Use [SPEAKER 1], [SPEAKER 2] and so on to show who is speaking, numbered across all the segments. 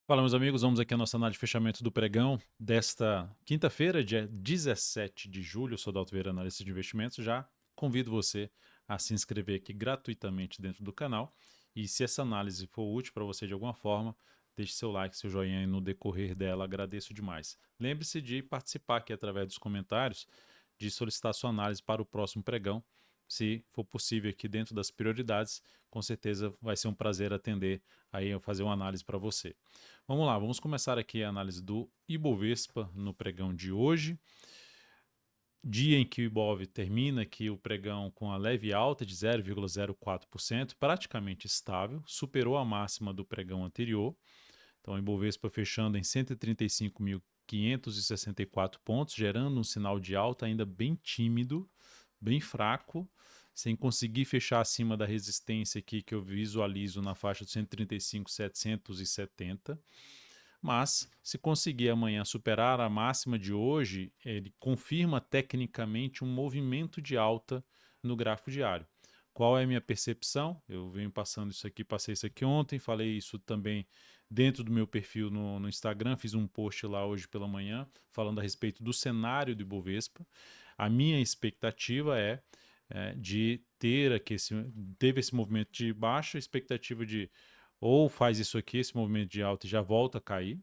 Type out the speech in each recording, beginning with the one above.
[SPEAKER 1] Fala, meus amigos, vamos aqui à nossa análise de fechamento do pregão desta quinta-feira, dia 17 de julho. Eu sou Dalto Vieira, analista de investimentos. Já convido você a se inscrever aqui gratuitamente dentro do canal. E se essa análise for útil para você de alguma forma, deixe seu like, seu joinha e no decorrer dela, agradeço demais. Lembre-se de participar aqui através dos comentários, de solicitar sua análise para o próximo pregão. Se for possível aqui dentro das prioridades, com certeza vai ser um prazer atender aí eu fazer uma análise para você. Vamos lá, vamos começar aqui a análise do Ibovespa no pregão de hoje. Dia em que o Ibov termina aqui o pregão com a leve alta de 0,04%, praticamente estável, superou a máxima do pregão anterior. Então, o Ibovespa fechando em 135.564 pontos, gerando um sinal de alta ainda bem tímido, bem fraco, sem conseguir fechar acima da resistência aqui que eu visualizo na faixa de 135.770. Mas, se conseguir amanhã superar a máxima de hoje, ele confirma tecnicamente um movimento de alta no gráfico diário. Qual é a minha percepção? Eu venho passando isso aqui, passei isso aqui ontem, falei isso também dentro do meu perfil no Instagram, fiz um post lá hoje pela manhã, falando a respeito do cenário do Ibovespa. A minha expectativa é de ter aqui teve esse movimento de baixa, expectativa de ou faz isso aqui, esse movimento de alta e já volta a cair,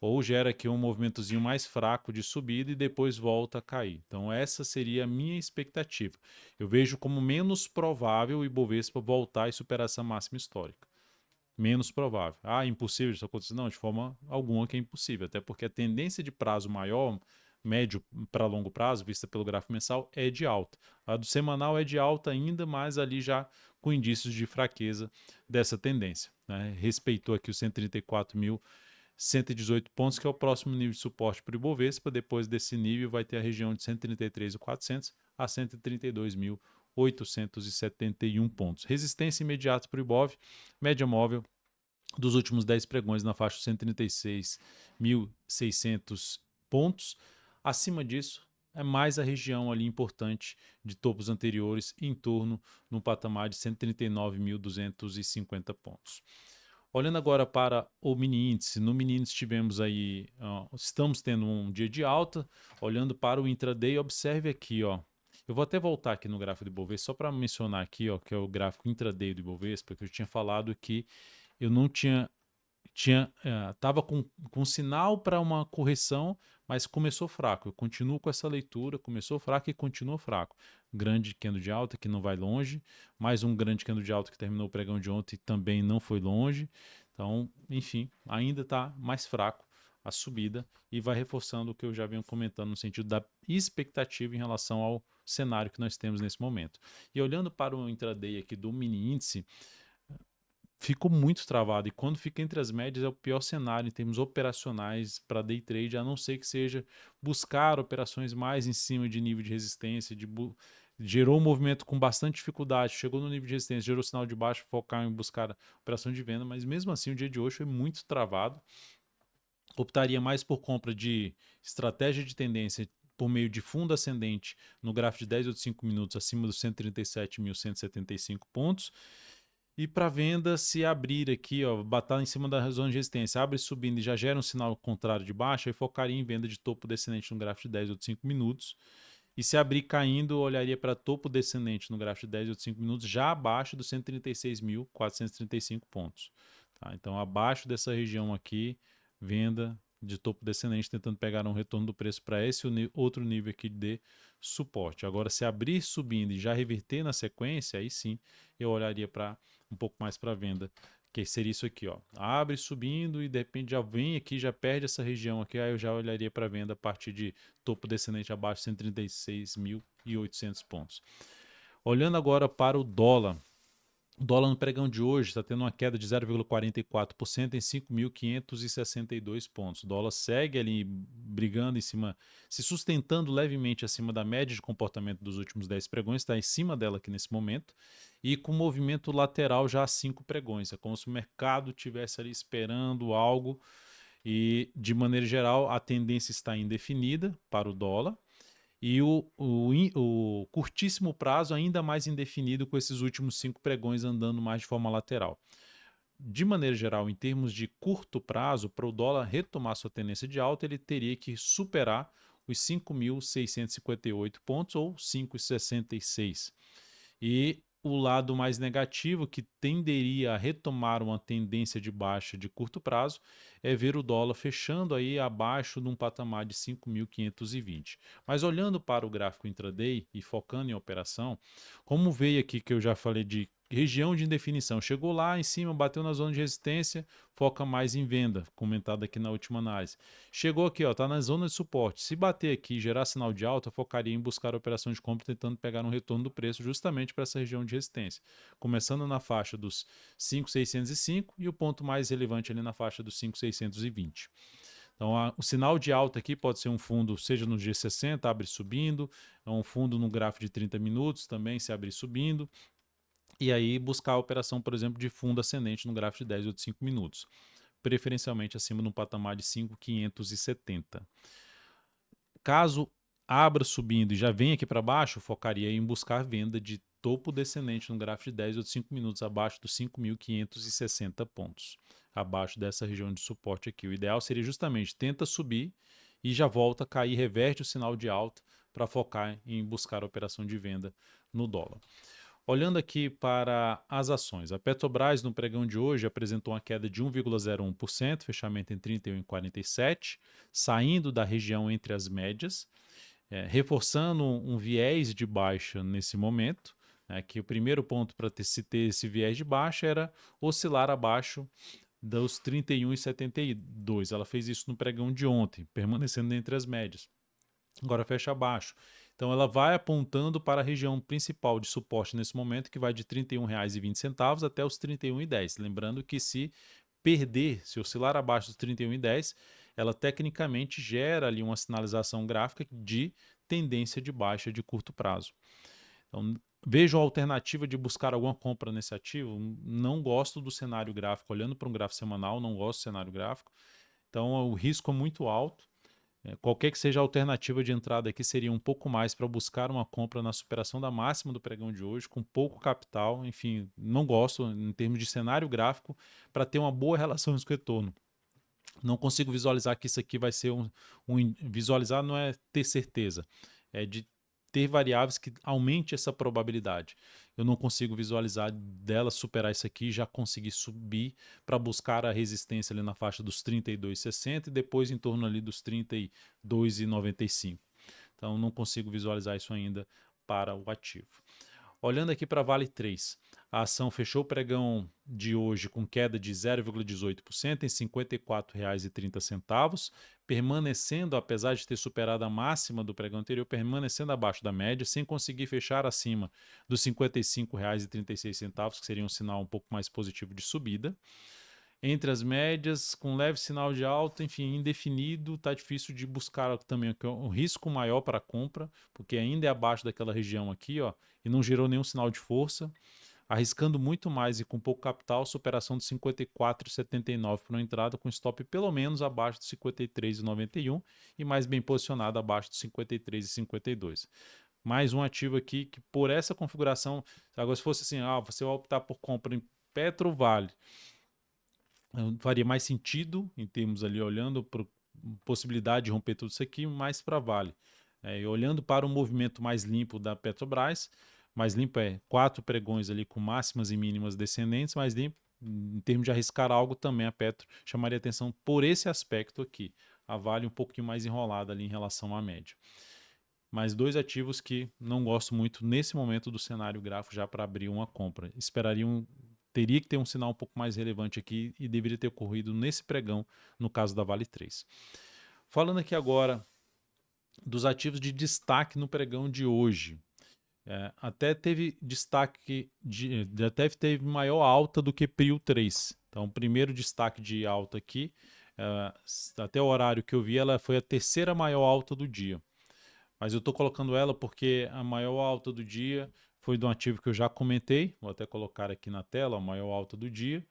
[SPEAKER 1] ou gera aqui um movimentozinho mais fraco de subida e depois volta a cair. Então essa seria a minha expectativa. Eu vejo como menos provável o Ibovespa voltar e superar essa máxima histórica. Menos provável. Ah, impossível isso acontecer? Não, de forma alguma que é impossível, até porque a tendência de prazo maior, médio para longo prazo, vista pelo gráfico mensal, é de alta. A do semanal é de alta ainda, mas ali já com indícios de fraqueza dessa tendência. Né? Respeitou aqui os 134.118 pontos, que é o próximo nível de suporte para o Ibovespa. Depois desse nível vai ter a região de 133.400 a 132.871 pontos. Resistência imediata para o Ibov, média móvel dos últimos 10 pregões na faixa de 136.600 pontos. Acima disso, é mais a região ali importante de topos anteriores, em torno no patamar de 139.250 pontos. Olhando agora para o mini índice, no mini índice tivemos aí, estamos tendo um dia de alta. Olhando para o intraday, observe aqui, ó. Eu vou até voltar aqui no gráfico do Ibovespa só para mencionar aqui, ó, que é o gráfico intraday do Ibovespa, porque eu tinha falado que eu não estava com sinal para uma correção, mas começou fraco. Eu continuo com essa leitura, começou fraco e continua fraco. Grande candle de alta que não vai longe, mais um grande candle de alta que terminou o pregão de ontem também não foi longe. Então, enfim, ainda está mais fraco a subida e vai reforçando o que eu já venho comentando no sentido da expectativa em relação ao cenário que nós temos nesse momento. E olhando para o intraday aqui do mini índice, ficou muito travado. E quando fica entre as médias é o pior cenário em termos operacionais para day trade, a não ser que seja buscar operações mais em cima de nível de resistência, gerou um movimento com bastante dificuldade, chegou no nível de resistência, gerou sinal de baixo, focar em buscar operação de venda, mas mesmo assim o dia de hoje foi muito travado. Optaria mais por compra de estratégia de tendência por meio de fundo ascendente no gráfico de 10 ou de 5 minutos acima dos 137.175 pontos. E para venda, se abrir aqui, ó, bater em cima da zona de resistência, abre subindo e já gera um sinal contrário de baixa, eu focaria em venda de topo descendente no gráfico de 10 ou de 5 minutos. E se abrir caindo, olharia para topo descendente no gráfico de 10 ou de 5 minutos, já abaixo dos 136.435 pontos. Tá? Então, abaixo dessa região aqui, venda de topo descendente, tentando pegar um retorno do preço para esse outro nível aqui de suporte. Agora, se abrir subindo e já reverter na sequência, aí sim eu olharia para um pouco mais para venda, que seria isso aqui, ó. Abre subindo e de repente já vem aqui, já perde essa região aqui, aí eu já olharia para venda a partir de topo descendente abaixo de 136.800 pontos. Olhando agora para o dólar. O dólar no pregão de hoje está tendo uma queda de 0,44% em 5.562 pontos. O dólar segue ali brigando em cima, se sustentando levemente acima da média de comportamento dos últimos 10 pregões, está em cima dela aqui nesse momento, e com movimento lateral já a 5 pregões. É como se o mercado estivesse ali esperando algo e, de maneira geral, a tendência está indefinida para o dólar. E o curtíssimo prazo ainda mais indefinido com esses últimos 5 pregões andando mais de forma lateral. de maneira geral, em termos de curto prazo, para o dólar retomar sua tendência de alta, ele teria que superar os 5.658 pontos ou 5,66. E o lado mais negativo, que tenderia a retomar uma tendência de baixa de curto prazo, é ver o dólar fechando aí abaixo de um patamar de 5.520. Mas olhando para o gráfico intraday e focando em operação, como veio aqui que eu já falei de região de indefinição, chegou lá em cima, bateu na zona de resistência, foca mais em venda, comentado aqui na última análise. Chegou aqui, ó, tá na zona de suporte. Se bater aqui e gerar sinal de alta, focaria em buscar a operação de compra tentando pegar um retorno do preço justamente para essa região de resistência. Começando na faixa dos 5.605 e o ponto mais relevante ali na faixa dos 5.620. Então, o sinal de alta aqui pode ser um fundo, seja no G60, abre subindo, é um fundo no gráfico de 30 minutos também, se abrir subindo, e aí buscar a operação, por exemplo, de fundo ascendente no gráfico de 10 ou de 5 minutos, preferencialmente acima no patamar de 5.570. Caso abra subindo e já venha aqui para baixo, focaria em buscar venda de topo descendente no gráfico de 10 ou de 5 minutos abaixo dos 5.560 pontos, abaixo dessa região de suporte aqui. O ideal seria justamente tenta subir e já volta a cair, reverte o sinal de alta para focar em buscar a operação de venda no dólar. Olhando aqui para as ações, a Petrobras no pregão de hoje apresentou uma queda de 1,01%, fechamento em 31,47, saindo da região entre as médias, reforçando um viés de baixa nesse momento, que o primeiro ponto para se ter esse viés de baixa era oscilar abaixo dos 31,72. Ela fez isso no pregão de ontem, permanecendo entre as médias. Agora fecha abaixo. Então ela vai apontando para a região principal de suporte nesse momento, que vai de R$ 31,20 até os R$ 31,10. Lembrando que se perder, se oscilar abaixo dos R$ 31,10, ela tecnicamente gera ali uma sinalização gráfica de tendência de baixa de curto prazo. Então, vejo a alternativa de buscar alguma compra nesse ativo. Não gosto do cenário gráfico, olhando para um gráfico semanal, não gosto do cenário gráfico. Então o risco é muito alto. Qualquer que seja a alternativa de entrada aqui seria um pouco mais para buscar uma compra na superação da máxima do pregão de hoje, com pouco capital. Enfim, não gosto em termos de cenário gráfico para ter uma boa relação risco-retorno. Não consigo visualizar que isso aqui vai ser visualizar não é ter certeza, é de ter variáveis que aumente essa probabilidade. Eu não consigo visualizar dela superar isso aqui e já conseguir subir para buscar a resistência ali na faixa dos 32,60 e depois em torno ali dos 32,95. Então não consigo visualizar isso ainda para o ativo. Olhando aqui para Vale 3, a ação fechou o pregão de hoje com queda de 0,18% em R$ 54,30, permanecendo, apesar de ter superado a máxima do pregão anterior, permanecendo abaixo da média, sem conseguir fechar acima dos R$ 55,36, que seria um sinal um pouco mais positivo de subida. Entre as médias, com leve sinal de alta, enfim, indefinido, está difícil de buscar também um risco maior para a compra, porque ainda é abaixo daquela região aqui, ó, e não gerou nenhum sinal de força, arriscando muito mais e com pouco capital, superação de 54,79 para uma entrada com stop pelo menos abaixo de 53,91 e mais bem posicionado abaixo de 53,52. Mais um ativo aqui que por essa configuração, agora se fosse assim, você vai optar por compra em Petro Vale, faria mais sentido em termos ali, olhando para a possibilidade de romper tudo isso aqui, mais para Vale. E olhando para o movimento mais limpo da Petrobras, mais limpo é 4 pregões ali com máximas e mínimas descendentes, mais limpo em termos de arriscar algo também a Petro chamaria atenção por esse aspecto aqui. A Vale um pouquinho mais enrolada ali em relação à média. Mas dois ativos que não gosto muito nesse momento do cenário gráfico já para abrir uma compra. Teria que ter um sinal um pouco mais relevante aqui e deveria ter ocorrido nesse pregão, no caso da Vale 3. Falando aqui agora dos ativos de destaque no pregão de hoje. Até teve destaque, até teve maior alta do que Prio 3. Então, o primeiro destaque de alta aqui, até o horário que eu vi, ela foi a terceira maior alta do dia. Mas eu estou colocando ela porque a maior alta do dia foi de um ativo que eu já comentei, vou até colocar aqui na tela, a maior alta do dia,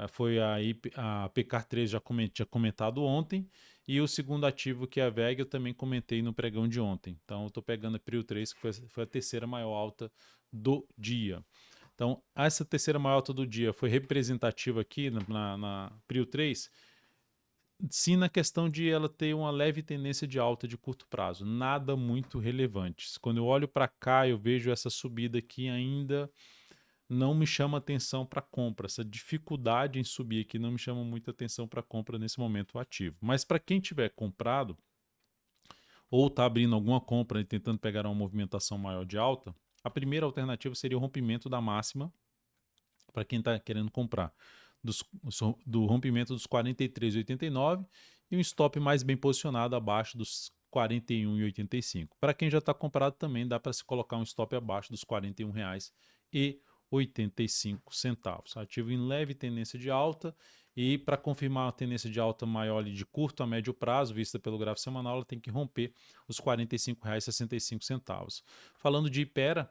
[SPEAKER 1] foi a Pecar 3, já tinha comentado ontem, e o segundo ativo que é a VEG eu também comentei no pregão de ontem. Então eu estou pegando a Prio 3, que foi a terceira maior alta do dia. Então, essa terceira maior alta do dia foi representativa aqui na Prio 3, sim, na questão de ela ter uma leve tendência de alta de curto prazo, nada muito relevante. Quando eu olho para cá, eu vejo essa subida aqui ainda não me chama atenção para compra. Essa dificuldade em subir aqui não me chama muita atenção para compra nesse momento ativo. Mas para quem tiver comprado ou está abrindo alguma compra e tentando pegar uma movimentação maior de alta, a primeira alternativa seria o rompimento da máxima para quem está querendo comprar, do rompimento dos 43,89 e um stop mais bem posicionado abaixo dos 41,85. Para quem já está comprado também dá para se colocar um stop abaixo dos R$ 41,85. Ativo em leve tendência de alta e para confirmar a tendência de alta maior de curto a médio prazo, vista pelo gráfico semanal, ela tem que romper os R$ 45,65. Falando de Ipera,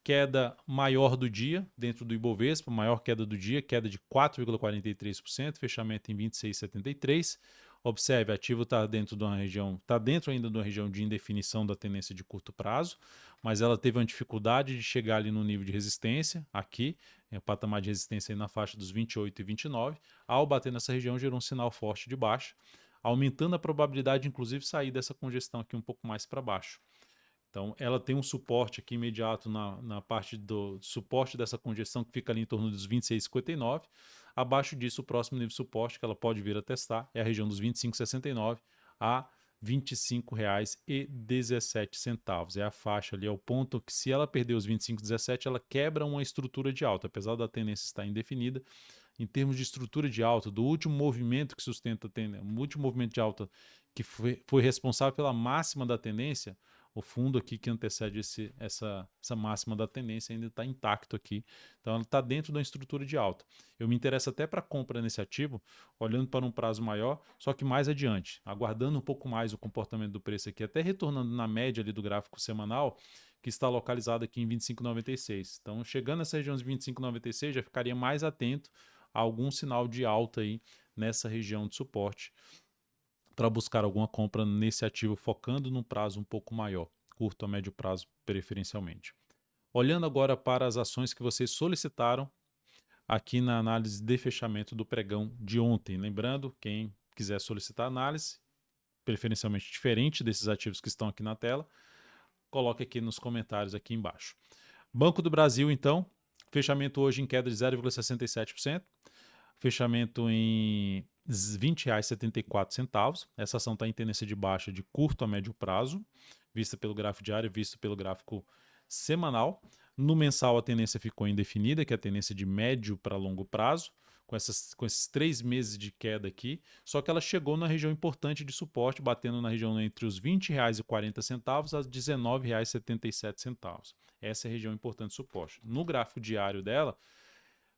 [SPEAKER 1] queda maior do dia dentro do Ibovespa, maior queda do dia, queda de 4,43%, fechamento em 26,73. Observe, ativo está dentro de uma região, está dentro ainda de uma região de indefinição da tendência de curto prazo, mas ela teve uma dificuldade de chegar ali no nível de resistência, aqui, o patamar de resistência aí na faixa dos 28 e 29. Ao bater nessa região, gerou um sinal forte de baixa, aumentando a probabilidade de, inclusive, sair dessa congestão aqui um pouco mais para baixo. Então, ela tem um suporte aqui imediato na parte do suporte dessa congestão que fica ali em torno dos 26,59. Abaixo disso, o próximo nível de suporte que ela pode vir a testar é a região dos 25,69 a R$ 25,17. É a faixa ali, é o ponto que se ela perder os 25,17, ela quebra uma estrutura de alta, apesar da tendência estar indefinida. Em termos de estrutura de alta, do último movimento que sustenta a tendência, o último movimento de alta que foi responsável pela máxima da tendência, o fundo aqui que antecede essa máxima da tendência ainda está intacto aqui. Então ela está dentro da estrutura de alta. Eu me interesso até para compra nesse ativo, olhando para um prazo maior, só que mais adiante, aguardando um pouco mais o comportamento do preço aqui, até retornando na média ali do gráfico semanal, que está localizado aqui em 25,96. Então, chegando nessa região de 25,96, já ficaria mais atento a algum sinal de alta aí nessa região de suporte para buscar alguma compra nesse ativo, focando num prazo um pouco maior, curto a médio prazo preferencialmente. Olhando agora para as ações que vocês solicitaram aqui na análise de fechamento do pregão de ontem. Lembrando, quem quiser solicitar análise, preferencialmente diferente desses ativos que estão aqui na tela, coloque aqui nos comentários aqui embaixo. Banco do Brasil, então, fechamento hoje em queda de 0,67%, fechamento em R$ 20,74. Essa ação está em tendência de baixa de curto a médio prazo, vista pelo gráfico diário, visto pelo gráfico semanal. No mensal, a tendência ficou indefinida, que é a tendência de médio para longo prazo, com esses 3 meses de queda aqui, só que ela chegou na região importante de suporte, batendo na região entre os R$ 20,40 a R$ 19,77. Essa é a região importante de suporte. No gráfico diário dela,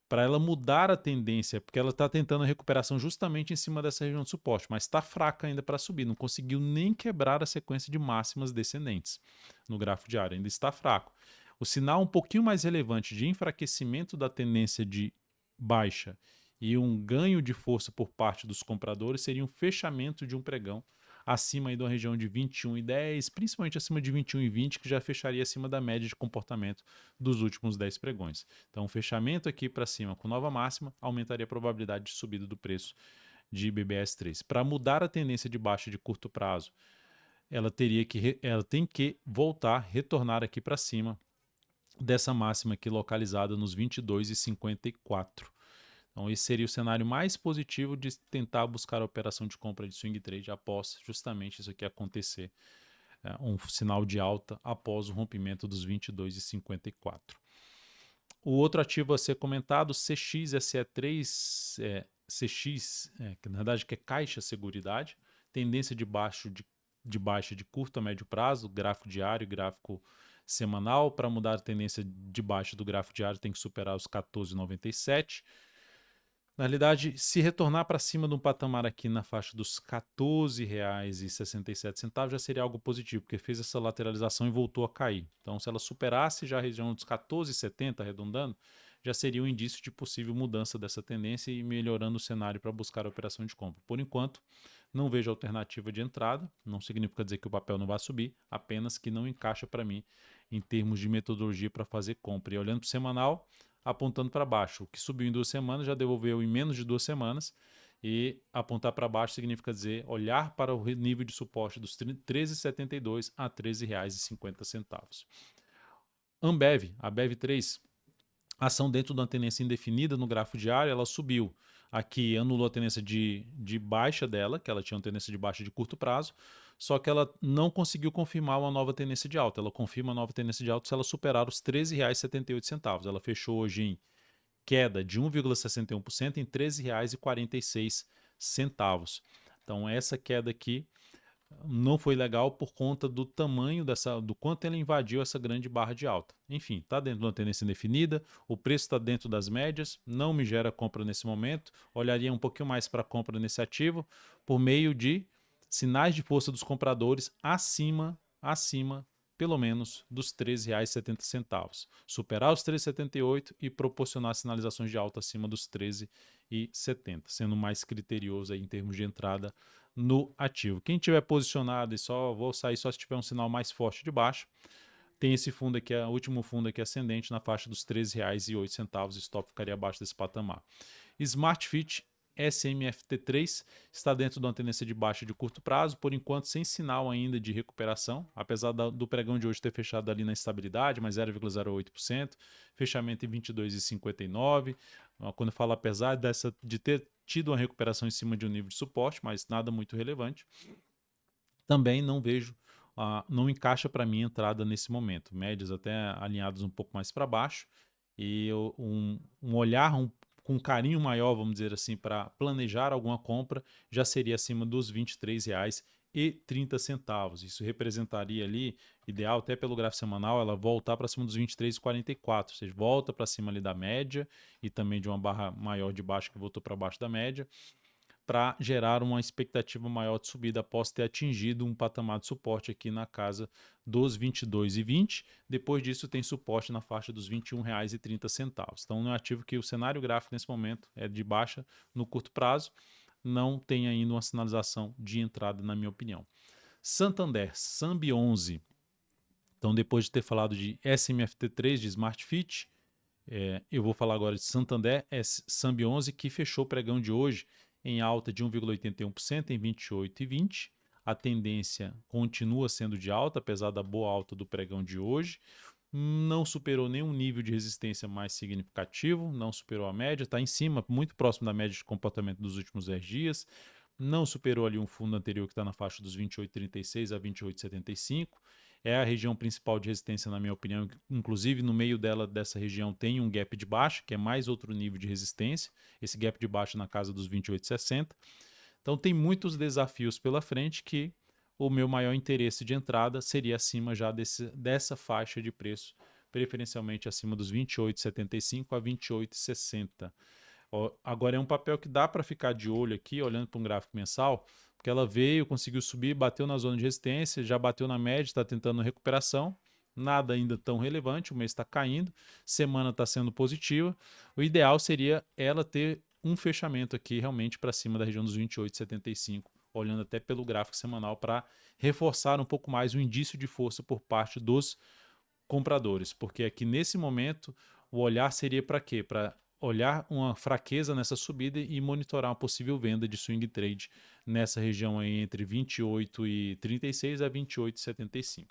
[SPEAKER 1] para ela mudar a tendência, porque ela está tentando a recuperação justamente em cima dessa região de suporte, mas está fraca ainda para subir, não conseguiu nem quebrar a sequência de máximas descendentes no gráfico diário, ainda está fraco. O sinal um pouquinho mais relevante de enfraquecimento da tendência de baixa e um ganho de força por parte dos compradores seria um fechamento de um pregão acima aí da região de 21,10, principalmente acima de 21,20, que já fecharia acima da média de comportamento dos últimos 10 pregões. Então, um fechamento aqui para cima com nova máxima aumentaria a probabilidade de subida do preço de BBS3. Para mudar a tendência de baixa de curto prazo, ela tem que voltar, retornar aqui para cima dessa máxima aqui localizada nos 22,54. Então, esse seria o cenário mais positivo de tentar buscar a operação de compra de swing trade após justamente isso aqui acontecer, um sinal de alta após o rompimento dos 22,54. O outro ativo a ser comentado, CXSE3, CX, que na verdade que é Caixa Seguridade, tendência de baixa de curto a médio prazo, gráfico diário e gráfico semanal. Para mudar a tendência de baixa do gráfico diário tem que superar os 14,97. Na realidade, se retornar para cima de um patamar aqui na faixa dos R$ 14,67 já seria algo positivo, porque fez essa lateralização e voltou a cair. Então, se ela superasse já a região dos 14,70, arredondando, já seria um indício de possível mudança dessa tendência e melhorando o cenário para buscar a operação de compra. Por enquanto, não vejo alternativa de entrada, não significa dizer que o papel não vai subir, apenas que não encaixa para mim em termos de metodologia para fazer compra. E olhando para o semanal, apontando para baixo. O que subiu em 2 semanas já devolveu em menos de 2 semanas. E apontar para baixo significa dizer olhar para o nível de suporte dos 13,72 a R$ 13,50. Ambev, a BEV3, ação dentro de uma tendência indefinida no gráfico diário, ela subiu. Aqui anulou a tendência de baixa dela, que ela tinha uma tendência de baixa de curto prazo, só que ela não conseguiu confirmar uma nova tendência de alta. Ela confirma a nova tendência de alta se ela superar os R$ 13,78. Ela fechou hoje em queda de 1,61% em R$ 13,46. Então essa queda aqui não foi legal por conta do tamanho do quanto ela invadiu essa grande barra de alta. Enfim, está dentro de uma tendência indefinida, o preço está dentro das médias, não me gera compra nesse momento, olharia um pouquinho mais para a compra nesse ativo por meio de sinais de força dos compradores acima pelo menos dos R$ 13,70. Superar os 13,78 e proporcionar sinalizações de alta acima dos 13,70, sendo mais criterioso aí em termos de entrada no ativo. Quem tiver posicionado e só vou sair só se tiver um sinal mais forte de baixo, tem esse fundo aqui, o último fundo aqui ascendente na faixa dos R$ 13,08, stop ficaria abaixo desse patamar. SmartFit SMFT3 está dentro de uma tendência de baixa de curto prazo, por enquanto sem sinal ainda de recuperação, apesar do pregão de hoje ter fechado ali na estabilidade, mais 0,08%, fechamento em 22,59. Quando eu falo apesar de ter tido uma recuperação em cima de um nível de suporte, mas nada muito relevante, também não vejo, não encaixa para mim entrada nesse momento, médias até alinhadas um pouco mais para baixo, e um olhar com carinho maior, vamos dizer assim, para planejar alguma compra, já seria acima dos R$ 23,30. Isso representaria ali, ideal até pelo gráfico semanal, ela voltar para cima dos 23,44, ou seja, volta para cima ali da média e também de uma barra maior de baixo que voltou para baixo da média, para gerar uma expectativa maior de subida após ter atingido um patamar de suporte aqui na casa dos R$ 22,20. Depois disso tem suporte na faixa dos R$ 21,30. Então é um ativo que o cenário gráfico nesse momento é de baixa no curto prazo, não tem ainda uma sinalização de entrada na minha opinião. Santander, SAMB11. Então depois de ter falado de SMFT3, de SmartFit, eu vou falar agora de Santander, SAMB11, que fechou o pregão de hoje em alta de 1,81% em 28,20. A tendência continua sendo de alta, apesar da boa alta do pregão de hoje. Não superou nenhum nível de resistência mais significativo, não superou a média, está em cima, muito próximo da média de comportamento dos últimos 10 dias. Não superou ali um fundo anterior que está na faixa dos 28,36 a 28,75. É a região principal de resistência, na minha opinião. Inclusive, no meio dessa região tem um gap de baixa, que é mais outro nível de resistência. Esse gap de baixa na casa dos 28,60. Então, tem muitos desafios pela frente que o meu maior interesse de entrada seria acima já dessa faixa de preço, preferencialmente acima dos 28,75 a 28,60. Agora é um papel que dá para ficar de olho aqui, olhando para um gráfico mensal, porque ela veio, conseguiu subir, bateu na zona de resistência, já bateu na média, está tentando recuperação, nada ainda tão relevante, o mês está caindo, semana está sendo positiva. O ideal seria ela ter um fechamento aqui realmente para cima da região dos 28,75, olhando até pelo gráfico semanal para reforçar um pouco mais o indício de força por parte dos compradores, porque aqui nesse momento o olhar seria para quê? Para olhar uma fraqueza nessa subida e monitorar uma possível venda de swing trade nessa região aí entre 28,36 a 28,75.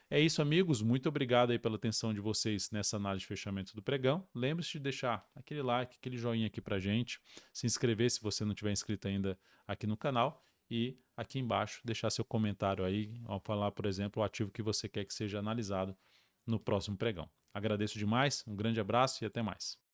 [SPEAKER 1] É isso, amigos. Muito obrigado aí pela atenção de vocês nessa análise de fechamento do pregão. Lembre-se de deixar aquele like, aquele joinha aqui pra gente, se inscrever se você não tiver inscrito ainda aqui no canal e aqui embaixo deixar seu comentário aí, ao falar, por exemplo, o ativo que você quer que seja analisado no próximo pregão. Agradeço demais, um grande abraço e até mais.